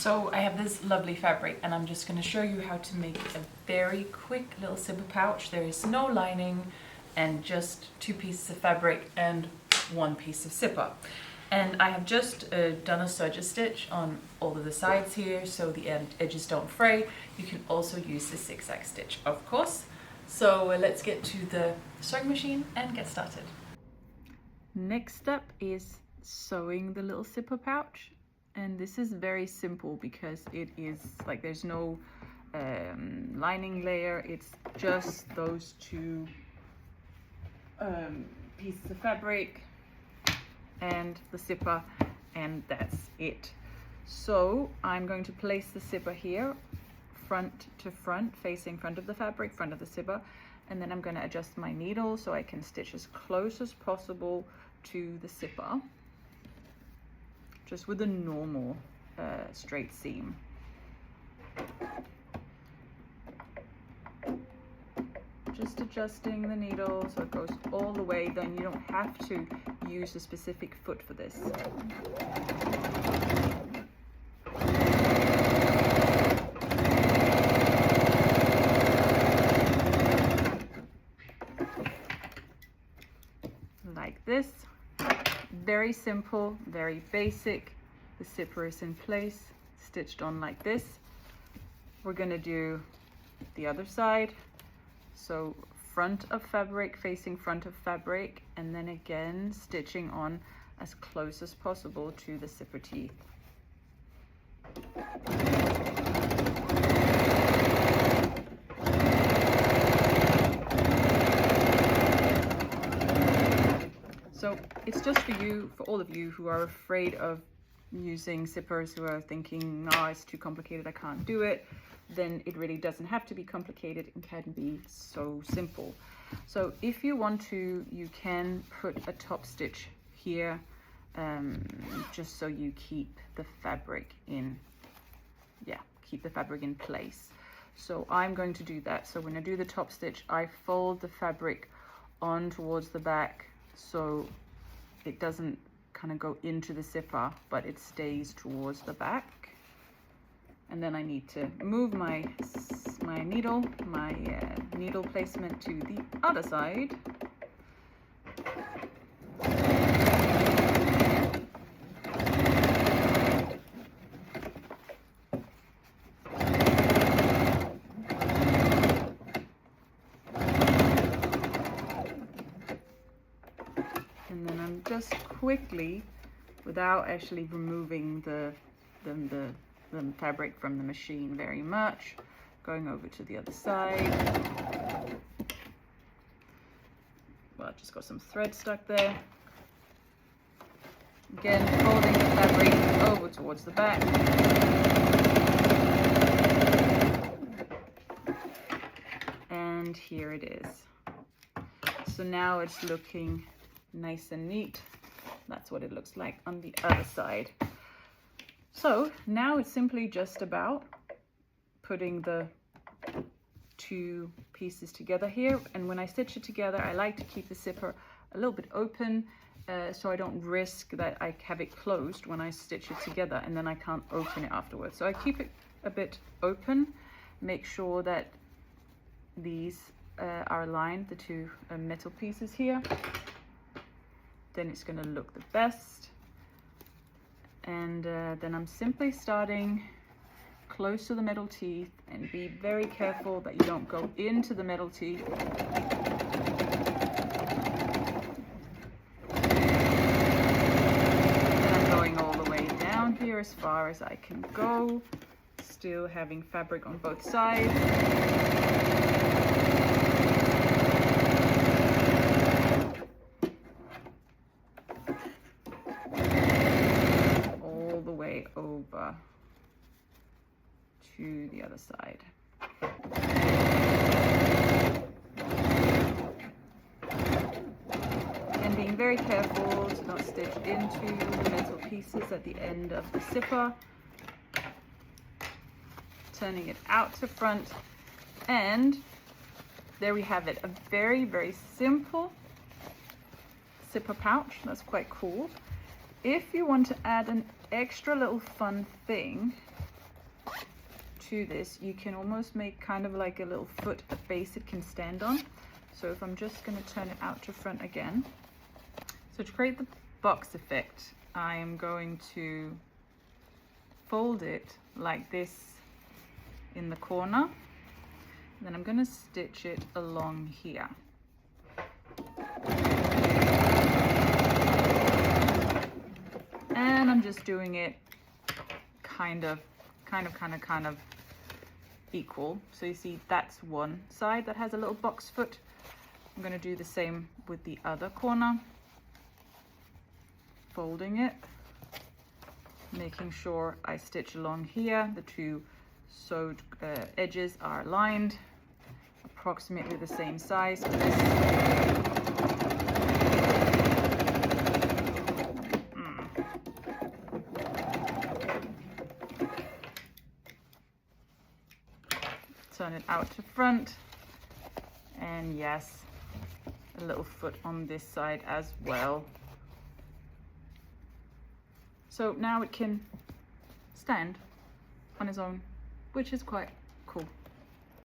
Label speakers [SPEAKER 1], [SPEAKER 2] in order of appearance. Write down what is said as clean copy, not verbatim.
[SPEAKER 1] So I have this lovely fabric and I'm just going to show you how to make a very quick little zipper pouch. There is no lining and just 2 pieces of fabric and 1 piece of zipper. And I have just done a serger stitch on all of the sides here so the edges don't fray. You can also use the zigzag stitch, of course. So let's get to the sewing machine and get started. Next step is sewing the little zipper pouch. And this is very simple because it is like there's no lining layer. It's just those 2 pieces of fabric and the zipper, and that's it. So I'm going to place the zipper here, front to front, facing front of the fabric, front of the zipper, and then I'm going to adjust my needle so I can stitch as close as possible to the zipper, just with a normal straight seam. Just adjusting the needle so it goes all the way, then you don't have to use a specific foot for this. Like this. Very simple, very basic. The zipper is in place, stitched on like this. We're going to do the other side. So front of fabric facing front of fabric, and then again stitching on as close as possible to the zipper teeth. So it's just for you, for all of you who are afraid of using zippers, who are thinking, no, it's too complicated, I can't do it. Then it really doesn't have to be complicated. It can be so simple. So if you want to, you can put a top stitch here, just so you keep the fabric in, keep the fabric in place. So I'm going to do that. So when I do the top stitch, I fold the fabric on towards the back so it doesn't kind of go into the zipper, but it stays towards the back. And then I need to move my needle placement to the other side. And then I'm just quickly, without actually removing the fabric from the machine very much, going over to the other side. Well, I've just got some thread stuck there. Again, folding the fabric over towards the back. And here it is. So now it's looking nice and neat. That's what it looks like on the other side. So now it's simply just about putting the 2 pieces together here. And when I stitch it together, I like to keep the zipper a little bit open so I don't risk that I have it closed when I stitch it together and then I can't open it afterwards. So I keep it a bit open, make sure that these are aligned, the 2 metal pieces here. Then it's going to look the best. And then I'm simply starting close to the metal teeth, and be very careful that you don't go into the metal teeth. And I'm going all the way down here as far as I can go, still having fabric on both sides. Over to the other side. And being very careful to not stitch into the metal pieces at the end of the zipper. Turning it out to front, and there we have it, a very, very simple zipper pouch. That's quite cool. If you want to add an extra little fun thing, to this, you can almost make kind of like a little foot, a base it can stand on. So if I'm just going to turn it out to front again. So to create the box effect, I am going to fold it like this in the corner. And then I'm going to stitch it along here. And I'm just doing it kind of equal. So you see that's one side that has a little box foot. I'm going to do the same with the other corner. Folding it, making sure I stitch along here. The two sewed edges are aligned, approximately the same size for this. Turn it out to front, and yes, a little foot on this side as well. So now it can stand on its own, which is quite cool.